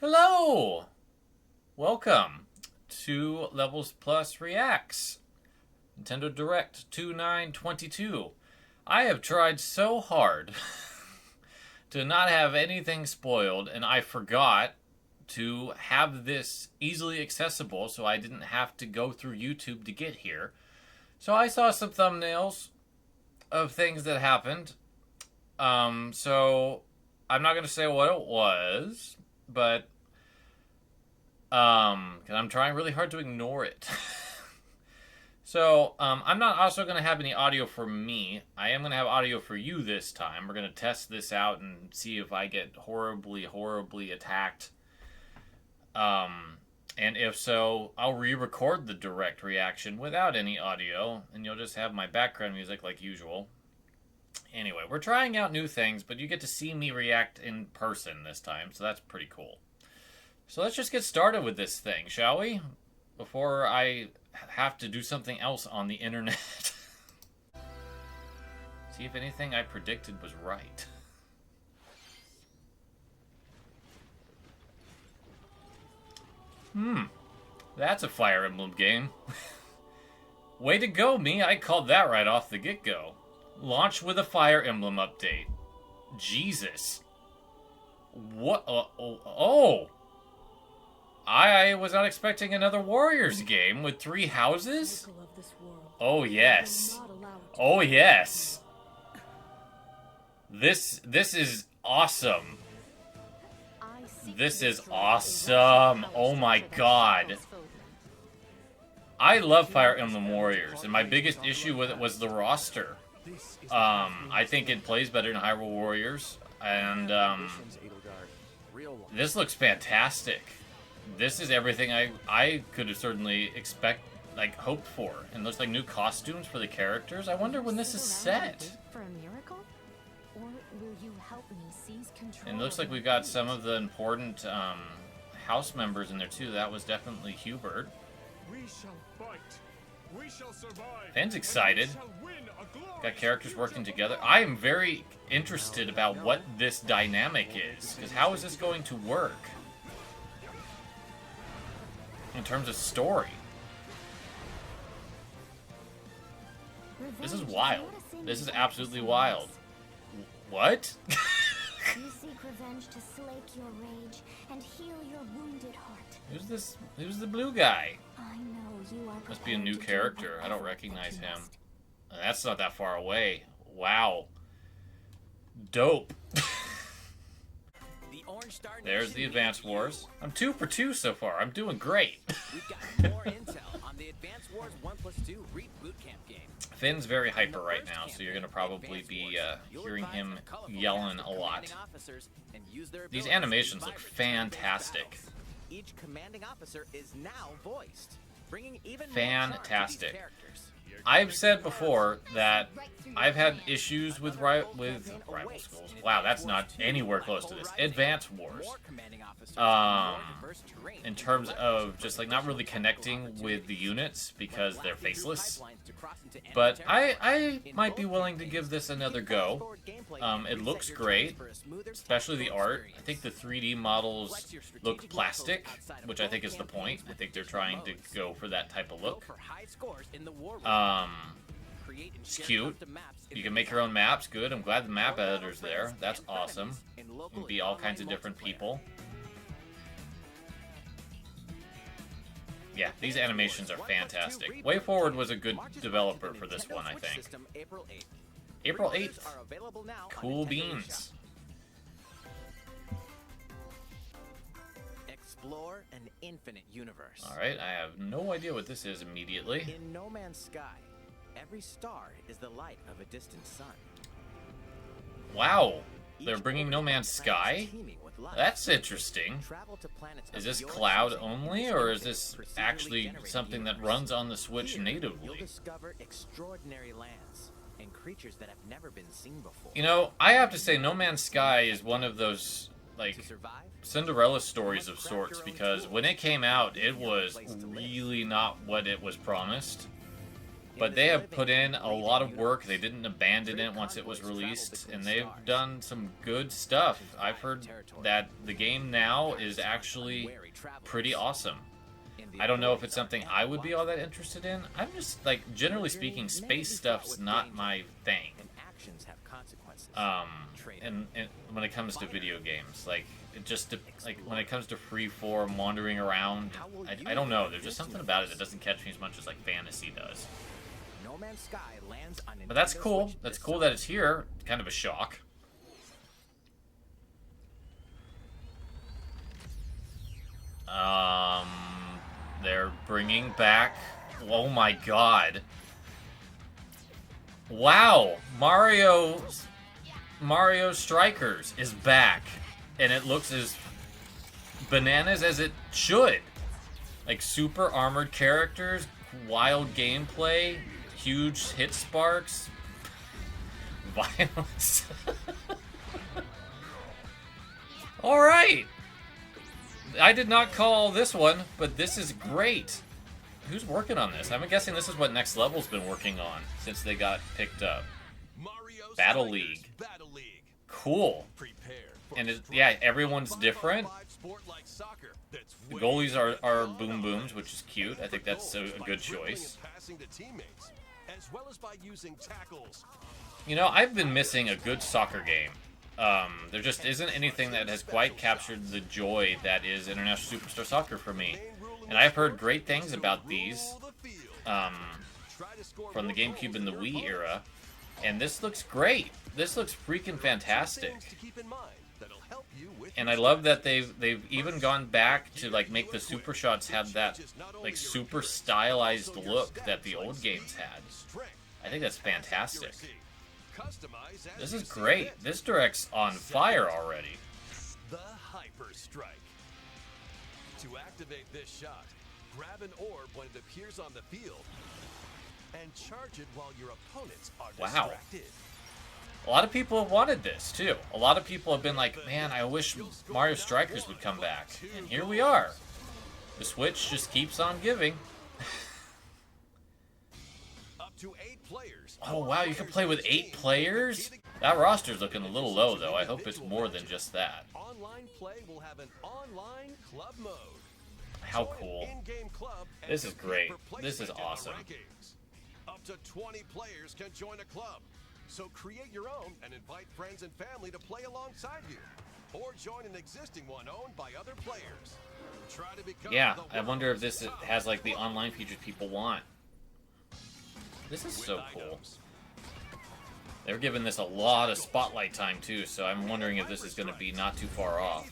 Hello! Welcome to Levels Plus Reacts. Nintendo Direct 2922. I have tried so hard to not have anything spoiled, and I forgot to have this easily accessible so I didn't have to go through YouTube to get here. So I saw some thumbnails of things that happened. So I'm not going to say what it was, but cause I'm trying really hard to ignore it. So I'm not also going to have any audio for me. I am going to have audio for you this time. We're going to test this out and see if I get horribly attacked. And if so, I'll re-record the direct reaction without any audio, and you'll just have my background music like usual. Anyway, we're trying out new things, but you get to see me react in person this time, so that's pretty cool. So let's just get started with this thing, shall we? Before I have to do something else on the internet. See if anything I predicted was right. That's a Fire Emblem game. Way to go, me. I called that right off the get-go. Launch with a Fire Emblem update. Jesus. What? I was not expecting another Warriors game with 3 houses? Oh, yes. Oh, yes. This is awesome. This is awesome. Oh my god. I love Fire Emblem Warriors, and my biggest issue with it was the roster. I think it plays better than Hyrule Warriors, and this looks fantastic. This is everything I could have certainly hoped for. And looks like new costumes for the characters. I wonder when this is set. And it looks like we've got some of the important house members in there too. That was definitely Hubert. Fans excited. Got characters working together. I am very interested about what this dynamic is, because how is this going to work in terms of story? This is wild. This is absolutely wild. What? You seek revenge to slake your rage and heal your wounded heart. Who's this? Who's the blue guy? I know you are. Must be a new character. I don't recognize him. That's not that far away. Wow. Dope. There's the Advance Wars. I'm 2 for 2 so far. I'm doing great. We've got more intel on the Advance Wars 1+2 Reboot Camp game. Finn's very hyper right now, so you're going to probably be hearing him yelling a lot. These animations look fantastic. Each commanding officer is now voiced, bringing even fantastic. More characters. I've said before that I've had issues with rival schools. Wow, that's not anywhere close to this. Advance Wars. In terms of just not really connecting with the units because they're faceless. But I might be willing to give this another go. It looks great, especially the art. I think the 3D models look plastic, which I think is the point. I think they're trying to go for that type of look. It's cute. You can make your own maps. Good. I'm glad the map editor's there. That's awesome. You can be all kinds of different people. Yeah, these animations are fantastic. WayForward was a good developer for this one, I think. April 8th. Cool beans. Explore an infinite universe. Alright, I have no idea what this is immediately. In No Man's Sky, every star is the light of a distant sun. Wow, they're bringing No Man's Sky? That's interesting. Is this cloud only, or is this actually something that runs on the Switch natively? You'll discover extraordinary lands and creatures that have never been seen before. You know, I have to say No Man's Sky is one of those, Cinderella stories of sorts, because when it came out, it was really not what it was promised. But they have put in a lot of work. They didn't abandon it once it was released, and they've done some good stuff. I've heard that the game now is actually pretty awesome. I don't know if it's something I would be all that interested in. I'm just, like, generally speaking, space stuff's not my thing. And when it comes to video games, like, it just, like, when it comes to freeform wandering around, I don't know. There's just something about it that doesn't catch me as much as, like, fantasy does. But that's cool. That's cool that it's here. Kind of a shock. They're bringing back... Oh my god. Wow! Mario Strikers is back. And it looks as bananas as it should. Like, super armored characters, wild gameplay, huge hit sparks, violence. Alright! I did not call this one, but this is great. Who's working on this? I'm guessing this is what Next Level's been working on since they got picked up. Battle League. Cool. And yeah, everyone's different. The goalies are Boom Booms, which is cute. I think that's a good choice. You know, I've been missing a good soccer game. There just isn't anything that has quite captured the joy that is International Superstar Soccer for me. And I've heard great things about these from the GameCube and the Wii era. And this looks great. This looks freaking fantastic. And I love that they've even gone back to, like, make the Super Shots have that, like, super stylized look that the old games had. I think that's fantastic. This is great. This direct's on fire already. The Hyper Strike. To activate this shot, grab an orb when it appears on the field and charge it while your opponents are distracted. A lot of people have wanted this, too. A lot of people have been like, man, I wish Mario Strikers would come back. And here we are. The Switch just keeps on giving. Up to 8 players. Oh, wow, you can play with 8 players? That roster's looking a little low, though. I hope it's more than just that. Online play will have an online club mode. How cool. This is great. This is awesome. Up to 20 players can join a club. So create your own and invite friends and family to play alongside you. Or join an existing one owned by other players. Try to become I wonder if this has, like, the online features people want. This is so cool. They're giving this a lot of spotlight time, too, so I'm wondering if this is going to be not too far off.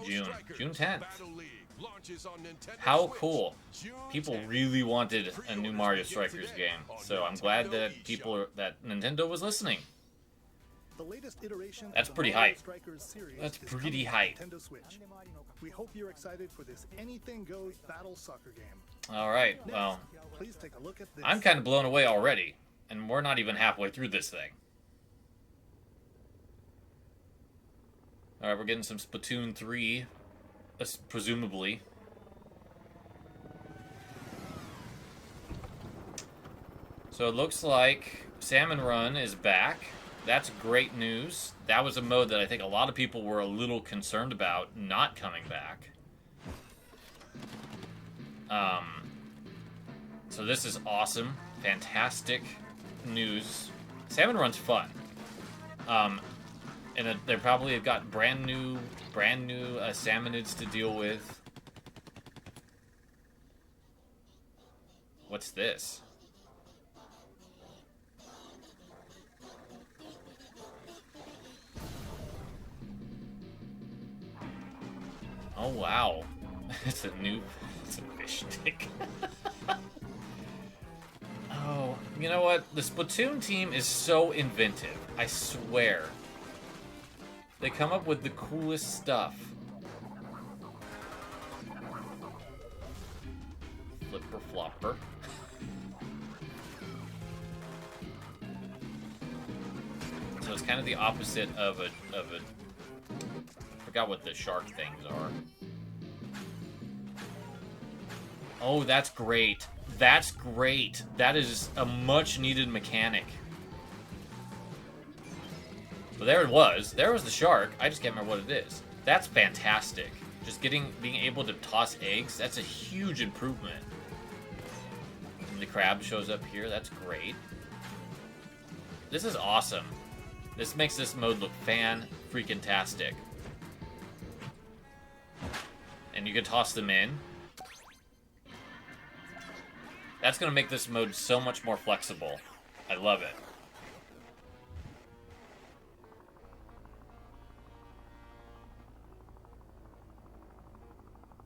June 10th. How cool. People really wanted a new Mario Strikers game, so I'm glad that that Nintendo was listening. That's pretty hype. That's pretty hype. We hope you're excited for this anything goes battle soccer game. Alright, well, I'm kind of blown away already, and we're not even halfway through this thing. Alright, we're getting some Splatoon 3, presumably. So it looks like Salmon Run is back. That's great news. That was a mode that I think a lot of people were a little concerned about not coming back. So this is awesome. Fantastic news. Salmon Run's fun. And they probably have got brand new salmonids to deal with. What's this? Oh wow, it's a fish stick. Oh, you know what? The Splatoon team is so inventive. I swear. They come up with the coolest stuff. Flipper flopper. So it's kind of the opposite of a. I forgot what the shark things are. Oh, that's great. That's great. That is a much-needed mechanic. But there it was. There was the shark. I just can't remember what it is. That's fantastic. Just being able to toss eggs, that's a huge improvement. And the crab shows up here. That's great. This is awesome. This makes this mode look fan-freaking-tastic. And you can toss them in. That's going to make this mode so much more flexible. I love it.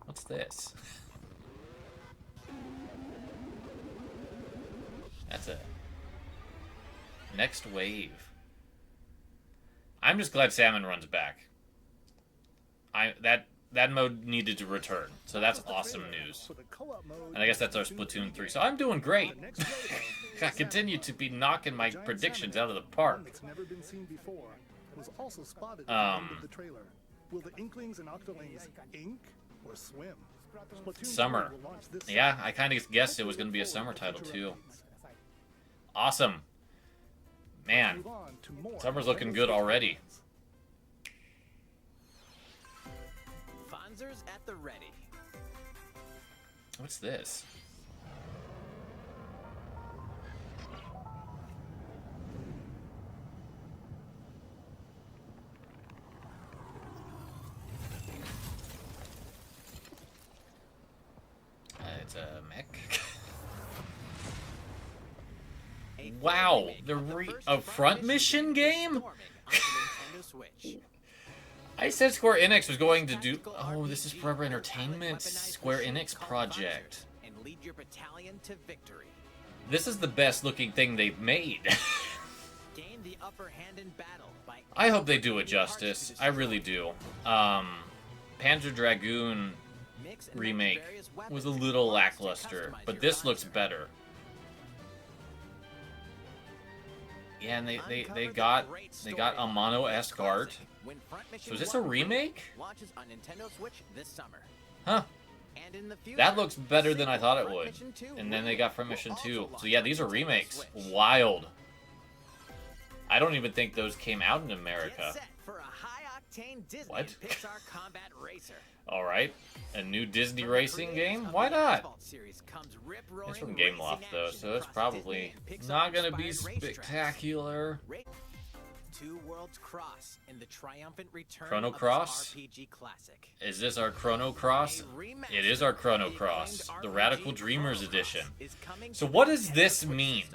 What's this? That's a... Next wave. I'm just glad Salmon Run's back. That mode needed to return, so that's awesome news. And I guess that's our Splatoon 3. So I'm doing great. I continue to be knocking my predictions out of the park. Will the Inklings and Octolings ink or swim? Summer. Yeah, I kind of guessed it was going to be a summer title too. Awesome. Man, summer's looking good already. Panzers at the ready. What's this? It's a mech. Wow, a front mission game? I said Square Enix was going to do... Oh, this is Forever Entertainment's Square Enix project. And lead your battalion to victory. This is the best looking thing they've made. Gain the upper hand in battle by... I hope they do it justice. I really do. Panzer Dragoon remake was a little lackluster, but this looks better. Yeah, and they got a mono-esque art. So is this a remake? Launches on Nintendo Switch this summer. Huh. And in the future, That looks better than I thought it would. And then they got Front Mission 2. So yeah, these are remakes. Wild. I don't even think those came out in America. Get set for a high-octane Disney What? Pixar combat racer. Alright. A new Disney racing game? Why not? It's from Gameloft though, so it's probably not gonna be spectacular. Two worlds cross in the triumphant return Chrono of Cross? this RPG classic. Is this our Chrono Cross? It is our Chrono Cross, the Radical Dreamers edition. So what does this mean?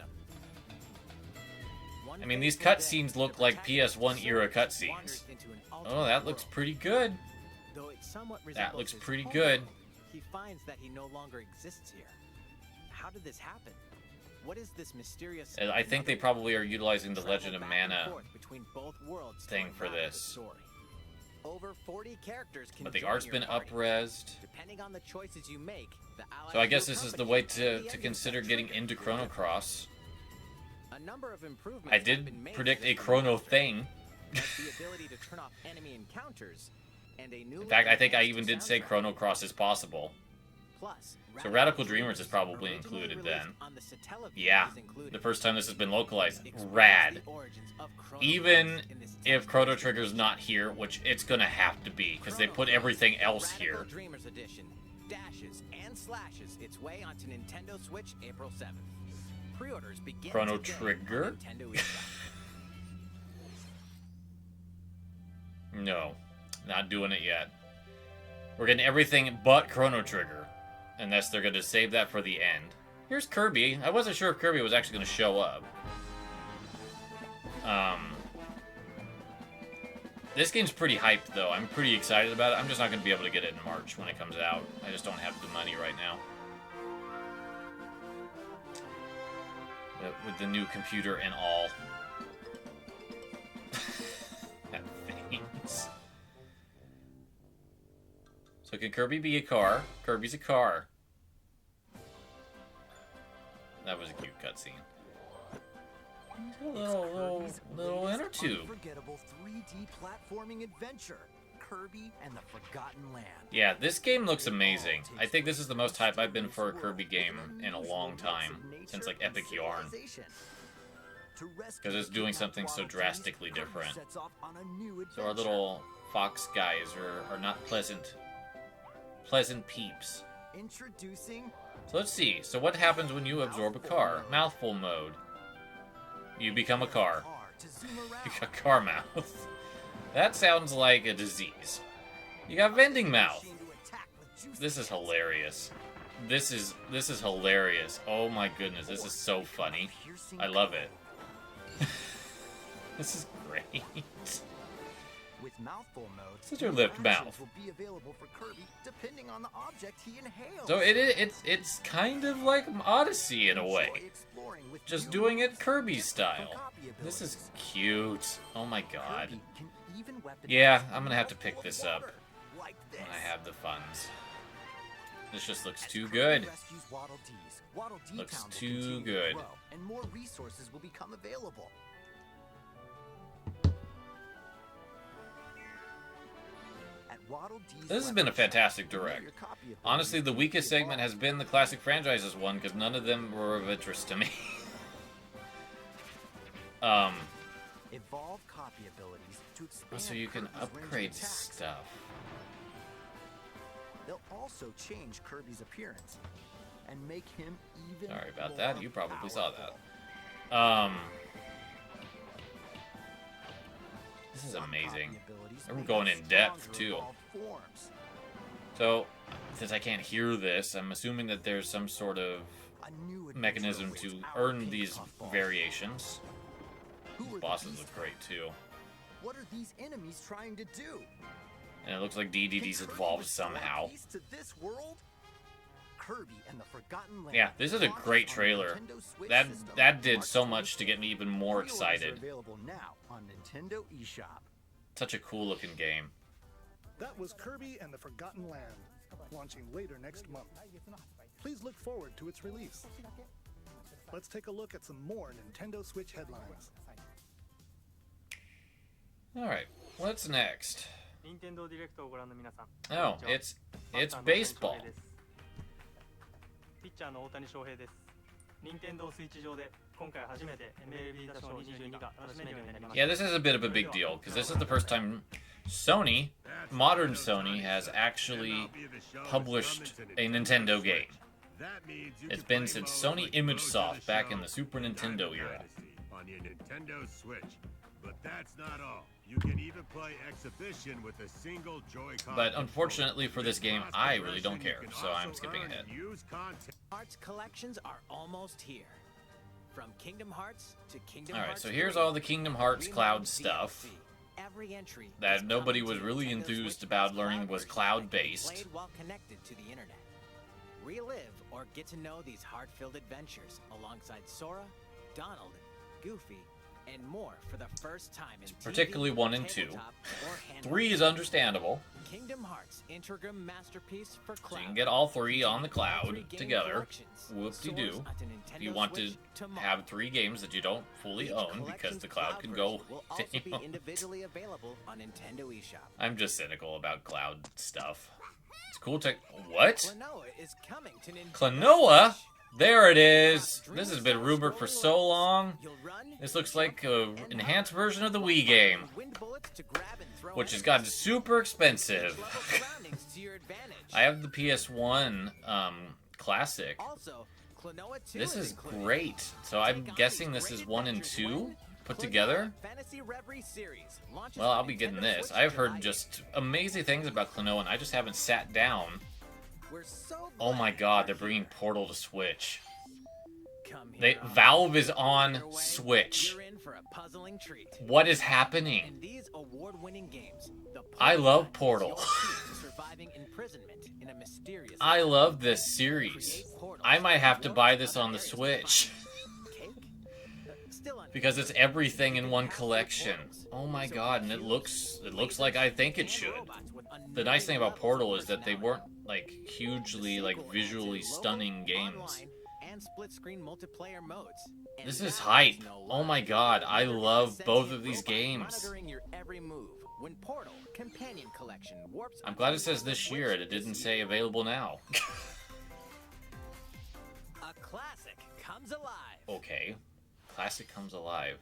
I mean, these cutscenes look like PS1 era cutscenes. Oh, that looks pretty good. That looks pretty good. He finds that he no longer exists here. How did this happen? What is this mysterious... I think they probably are utilizing the Legend of Mana thing for telling this. the story. Over 40 characters can But the join art's your been party. up-resed. Depending on the choices you make, the allies So I guess of your this is the company way will to be enemies consider that getting trigger into your Chrono weapon. Cross. A number of improvements I have did been made predict to a this Chrono remaster, thing. like the ability to turn off enemy encounters, and a new In fact, I think I enhanced even did say soundtrack. Chrono Cross is possible. Plus, So Radical Dreamers is probably originally included released then. on the Satellaview Yeah, is included. the first time this has been localized. Explores Rad. the origins of Chrono Even Cross in this if text Chrono message. Trigger's not here, which it's gonna have to be, because they Chrono put Cross, everything else Radical here. Dreamers Edition dashes and slashes its way onto Nintendo Switch April 7th. Pre-orders begin Chrono today on Trigger? Nintendo eShop. No, not doing it yet. We're getting everything but Chrono Trigger, unless they're gonna save that for the end. Here's Kirby. I wasn't sure if Kirby was actually gonna show up. This game's pretty hyped, though. I'm pretty excited about it. I'm just not going to be able to get it in March when it comes out. I just don't have the money right now. With the new computer and all. That veins. So can Kirby be a car? Kirby's a car. That was a cute cutscene. Little inner tube. Unforgettable 3D platforming adventure, Kirby and the Forgotten Land. Yeah, this game looks amazing. I think this is the most hype I've been for a Kirby game in a long time, since like Epic Yarn. Because it's doing something so drastically different. So our little fox guys are not pleasant peeps. Introducing. So let's see. So what happens when you absorb a car? Mouthful mode. You become a car. You got car mouth. That sounds like a disease. You got vending mouth. This is hilarious. This is hilarious. Oh my goodness, this is so funny. I love it. This is great. With mouthful mode, Such a lipped mouth. will be available for Kirby depending on the object he inhales. So it's kind of like Odyssey in a way. Just doing it Kirby style. This is cute. Oh my god. Yeah, I'm gonna have to pick this up when I have the funds. This just looks too good. Looks too good. And more resources will become available. This has been a fantastic direct. Honestly, the weakest segment has been the classic franchises one, because none of them were of interest to me. Evolve copy abilities to expand So you can Kirby's range of upgrade attacks. stuff. They'll also change Kirby's appearance and make him even Sorry about more that. You probably saw powerful. that. This is amazing. We're going in depth, too. So, since I can't hear this, I'm assuming that there's some sort of mechanism to earn these variations. These bosses look great, too. What are these enemies trying to do? And it looks like DDD's involved somehow. To this world? Kirby and the Forgotten Land. Yeah, this is a great trailer. That did so much to get me even more excited. Available now on Nintendo eShop. Such a cool looking game. That was Kirby and the Forgotten Land, launching later next month. Please look forward to its release. Let's take a look at some more Nintendo Switch headlines. Alright, what's next? Oh, it's baseball. ピッチャーの大谷翔平です。任天堂スイッチ上で今回初めて MLB 打賞22が楽しめるようになりました。 Yeah, this is a bit of a big deal, because this is the first time Sony, modern Sony, has actually published a Nintendo game. It's been since Sony ImageSoft back in the Super Nintendo era. On your Nintendo Switch. But that's not all. You can even play exhibition with a single Joy-Con. But unfortunately for this game, I really don't care, so I'm skipping ahead. Hearts collections are almost here. From Kingdom Hearts to Kingdom Alright, Hearts so here's 3, all the Kingdom Hearts Cloud reload stuff DLC. Every entry that is nobody coming was to really Nintendo enthused Switch about as learning was cloud-based. played while connected to the internet. Relive or get to know these heart-filled adventures alongside Sora, Donald, Goofy, and more for the first time in Particularly TV, 1 and 2. tabletop, or handheld. 3 is understandable, Kingdom Hearts Integrum Masterpiece for so Cloud. you can get all 3 on the cloud 3 game together. collections. Whoop-de-doo. Source onto If you Nintendo want to Switch tomorrow. have 3 games that you don't fully Each own, because collection's the cloud can go version will also be down. individually available on Nintendo eShop. I'm just cynical about cloud stuff. It's cool tech. What? Klonoa is coming to Nintendo Klonoa? Switch. There it is! This has been rumored for so long. You'll run, This looks like an and enhanced hover version of the while Wii game, firing wind bullets to grab and throw which has enemies. gotten super expensive. Level surroundings to your advantage. I have the PS1 Classic. Also, Klonoa 2 This is included. great. So I'm Take on guessing these this is great 1 and adventures 2 when put Klonoa together. Fantasy Reverie series launches Well, for I'll be getting Nintendo this. Switch I've heard July just amazing things about Klonoa, and I just haven't sat down. 8th. We're so Oh my glad god, you're they're bringing here. Portal to Switch. Come They here, Valve is on Your way, Switch. You're in for a puzzling treat. What is happening? In these award-winning games, the I love Portal Portal. is your key to surviving imprisonment in a mysterious I island. love this series. Create portals I might have to warp buy other this on the areas to Switch. find Cake? Still unknown. Because it's everything in one collection. Oh my god, and it looks like I think it should. The nice thing about Portal is that they weren't like hugely like visually stunning games. And split-screen multiplayer modes. And This is now hype. there's no Oh my lie. god, I love Sentient both of these robots games. monitoring your every move, when Portal Companion Collection warps. I'm glad it says this year and it didn't say available now. A classic comes alive. Okay. Classic comes alive.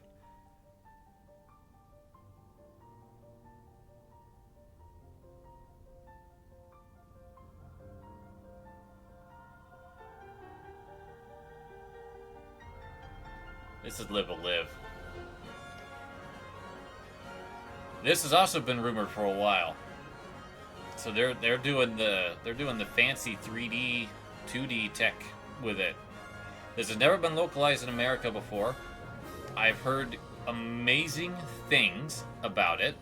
This is Live a Live. This has also been rumored for a while. So they're doing the fancy 3D, 2D tech with it. This has never been localized in America before. I've heard amazing things about it.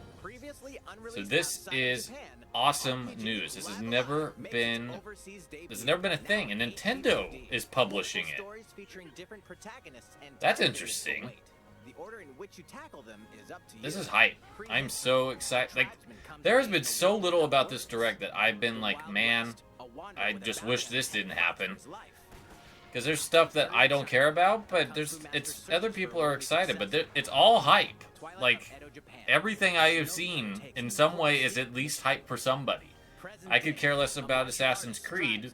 So this is awesome news. This has never been a thing, and Nintendo is publishing it. That's interesting. This is hype. I'm so excited. Like, there has been so little about this Direct that I've been like, man, I just wish this didn't happen. Because there's stuff that I don't care about, but it's other people are excited, but it's all hype. Like, everything I have seen in some way is at least hype for somebody. I could care less about Assassin's Creed,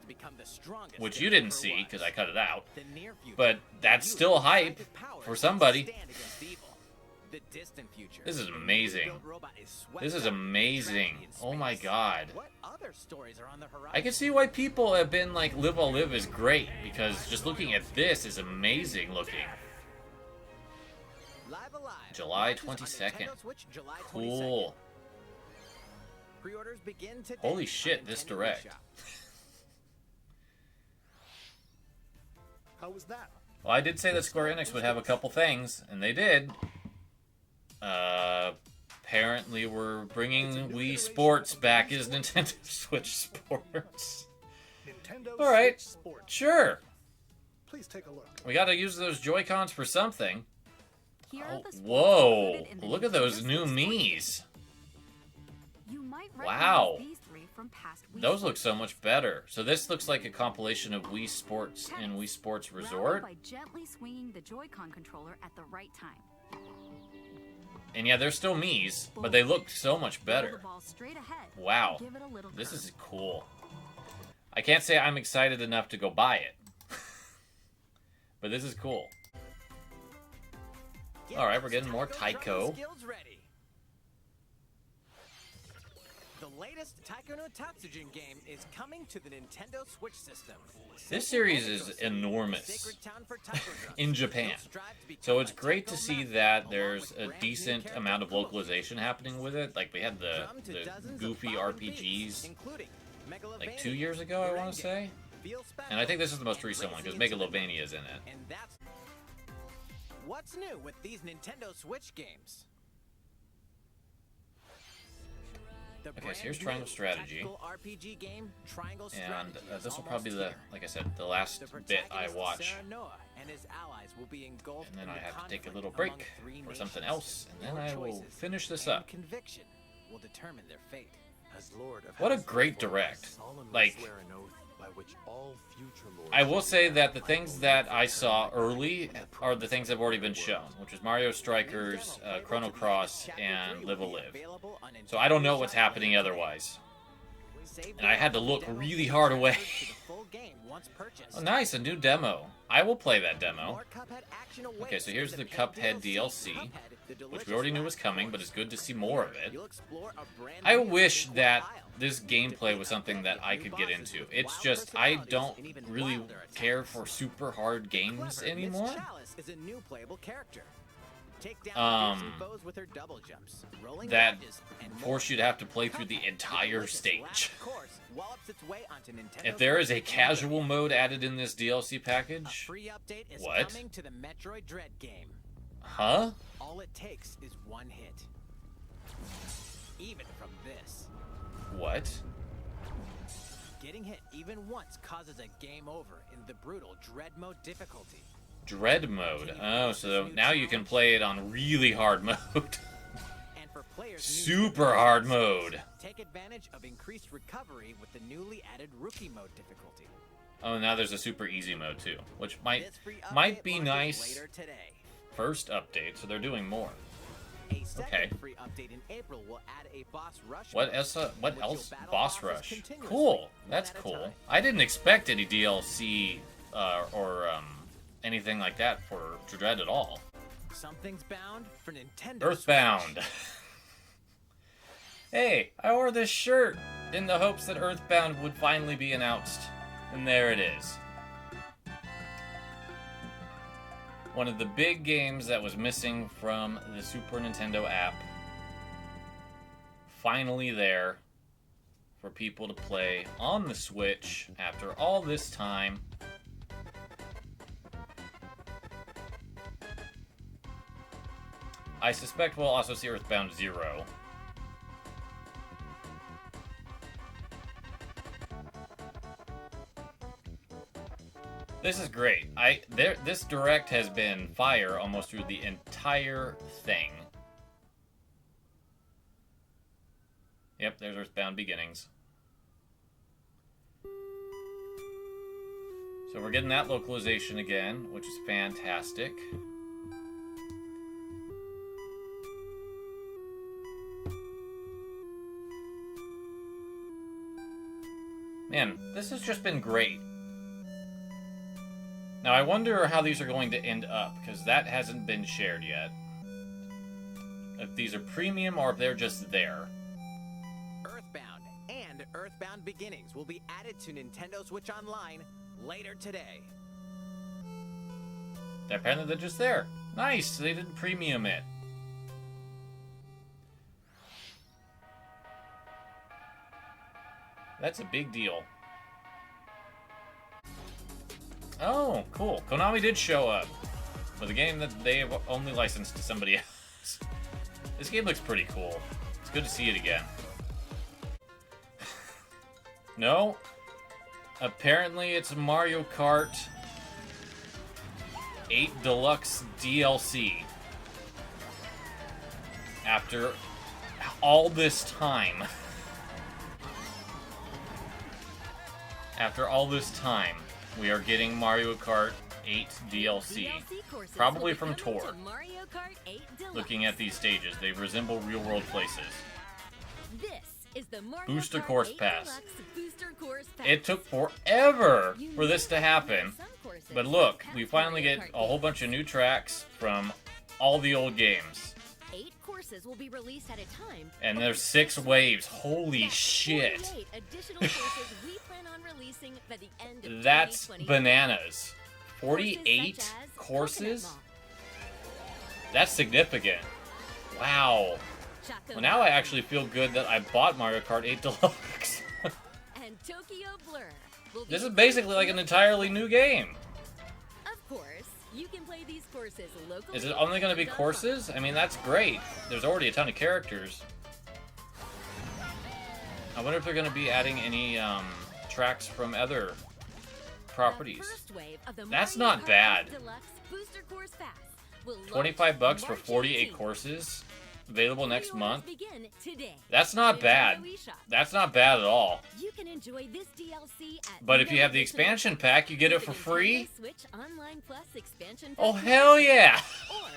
which you didn't see because I cut it out, but that's still hype for somebody. This is amazing. This is amazing. Oh my god. I can see why people have been like, Live a Live is great, because just looking at this is amazing looking. July 22nd. Cool. Holy shit, this Direct. How was that? Well, I did say that Square Enix would have a couple things, and they did. Apparently we're bringing Wii Sports back as Nintendo Switch Sports. Alright, sure. Please take a look. We gotta use those Joy-Cons for something. Oh, whoa, look at those new Miis. Wow. Those look so much better. So this looks like a compilation of Wii Sports and Wii Sports Resort. By gently swinging the Joy-Con controller at the right time. And yeah, they're still Miis, but they look so much better. Wow. This is cool. I can't say I'm excited enough to go buy it. But this is cool. Alright, we're getting more Taiko. The latest Taiko no Tatsujin game is coming to the Nintendo Switch system. This series is enormous in Japan. So it's great to see that there's a decent amount of localization happening with it. Like, we had the goofy RPGs like 2 years ago, I want to say. And I think this is the most recent one, because Megalovania is in it. What's new with these Nintendo Switch games? Okay, so here's Triangle Strategy. RPG game, Triangle And this will probably be the, like I said, the last bit I watch. And then I have to take a little break for something else, and then I will finish this up. Conviction will determine their fate. What a great Direct. Like, I will say that the things that I saw early are the things that have already been shown, which is Mario Strikers, Chrono Cross, and Live a Live. So I don't know what's happening otherwise. And I had to look really hard away. Oh, nice, a new demo. I will play that demo. Okay, so here's the Cuphead DLC, which we already knew was coming, but it's good to see more of it. I wish that this gameplay was something that I could get into. It's just, I don't really care for super hard games anymore. That force you to have to play through the entire stage. If there is a casual mode added in this DLC package, what? To the Metroid Dread game. Huh? All it takes is one hit. Even from this. What? Getting hit even once causes a game over in the brutal Dread mode difficulty. Dread mode. Oh, so now you can play it on really hard mode. And for players super hard mode. Take advantage of increased recovery with the newly added rookie mode difficulty. Oh, now there's a super easy mode too, which might be nice. First update, so they're doing more. A second Okay. free update in April will add a boss rush. What mode, else? What in which else? you'll battle Boss bosses rush. continuously, Cool. one That's at a cool. time. I didn't expect any DLC or anything like that for Dread at all. Something's bound for Nintendo Earthbound. Switch. Hey, I wore this shirt in the hopes that Earthbound would finally be announced. And there it is. One of the big games that was missing from the Super Nintendo app. Finally there for people to play on the Switch after all this time. I suspect we'll also see Earthbound Zero. This is great. This direct has been fire almost through the entire thing. Yep, there's Earthbound Beginnings. So we're getting that localization again, which is fantastic. Man, this has just been great. Now, I wonder how these are going to end up, because that hasn't been shared yet. If these are premium or if they're just there. Earthbound and Earthbound Beginnings will be added to Nintendo Switch Online later today. Apparently they're just there. Nice, they didn't premium it. That's a big deal. Oh, cool. Konami did show up with a game that they have only licensed to somebody else. This game looks pretty cool. It's good to see it again. No? Apparently it's Mario Kart 8 Deluxe DLC. After all this time. After all this time, we are getting Mario Kart 8 DLC. Probably from Tor. Looking at these stages, they resemble real-world places. This is the Mario Booster Kart Course 8 Pass. Deluxe Booster Course Pass. It took forever for this to happen. But look, we finally get a whole bunch of new tracks from all the old games. 8 courses will be released at a time. And there's 6 waves. Holy shit. 48 additional courses we plan on releasing by the end of That's 2020. bananas. 48 courses? That's significant. Wow. Well, now I actually feel good that I bought Mario Kart 8 Deluxe. And Tokyo Blur will be This is basically like an entirely new game. Of course, you can play these courses locally. Is it only going to be courses? I mean, that's great. There's already a ton of characters. I wonder if they're going to be adding any tracks from other properties. That's not bad. 25 bucks for 48 courses, available next month. That's not bad. That's not bad at all. You can enjoy this DLC at But if you no have the additional expansion cost. pack, you get it Visit for free. Nintendo Switch Online Plus expansion Oh, pack hell yeah.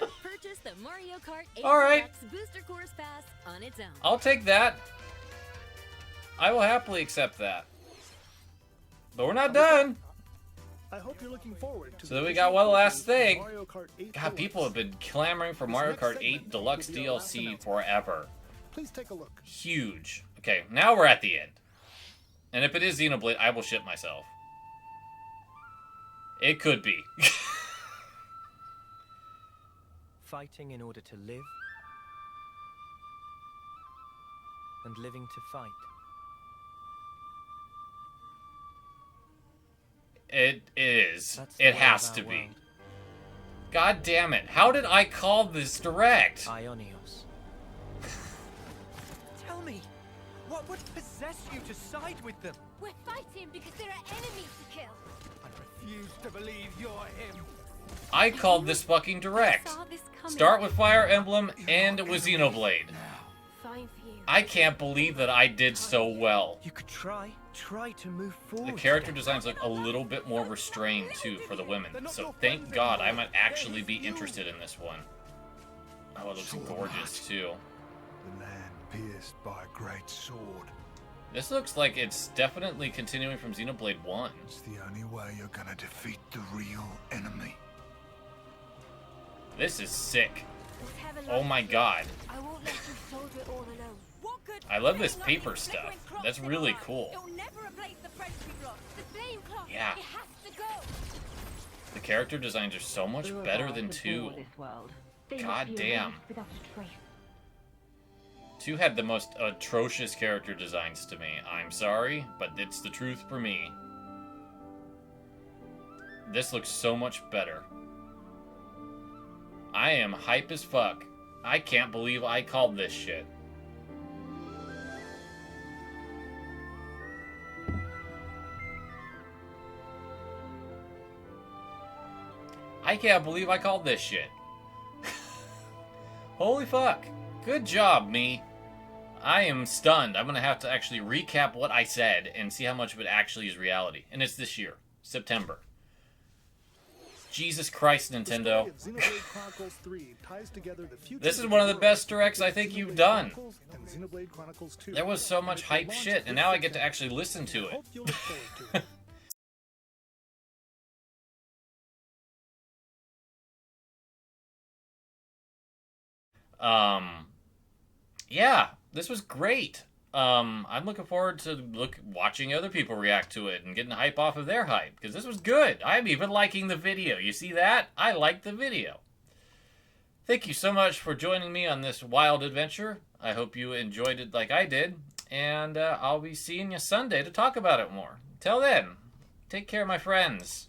Or purchase the Mario Kart 8 All right. Deluxe Booster Course Pass on its own. I'll take that. I will happily accept that. But we're not done. I hope you're looking forward to So the we got additional one last features of thing. Mario Kart 8 God, people have Deluxe. been clamoring for Mario Kart 8 Deluxe will be our last DLC announcement. forever. Please take a look. Huge. Okay, now we're at the end. And if it is Xenoblade, I will shit myself. It could be. Fighting in order to live, and living to fight. It is. That's It the has way to of our be. world. God damn it. How did I call this direct? Ionios. Tell me, what would possess you to side with them? We're fighting because there are enemies to kill. I refuse to believe you're him. I called this fucking direct. Start with Fire Emblem, end with Xenoblade. Fine for you. I can't believe that I did so well. You could try to move forward. The character designs look a little bit more restrained, too, for the women. So thank God I might actually be interested in this one. Oh, it looks gorgeous too. The land pierced by a great sword. This looks like it's definitely continuing from Xenoblade 1. It's the only way you're gonna defeat the real enemy. This is sick. Oh my god. I won't let you soldier it all alone. I love this paper stuff. That's really cool. Yeah. The character designs are so much better than 2. God damn. 2 had the most atrocious character designs to me. I'm sorry, but it's the truth for me. This looks so much better. I am hype as fuck. I can't believe I called this shit. I can't believe I called this shit. Holy fuck. Good job, me. I am stunned. I'm going to have to actually recap what I said and see how much of it actually is reality. And it's this year. September. Jesus Christ, Nintendo. This is one of the best directs I think you've done. There was so much hype shit, and now I get to actually listen to it. Yeah, this was great. I'm looking forward to watching other people react to it and getting hype off of their hype, because this was good. I'm even liking the video. You see that? I like the video. Thank you so much for joining me on this wild adventure. I hope you enjoyed it like I did, and I'll be seeing you Sunday to talk about it more. Till then, take care, my friends.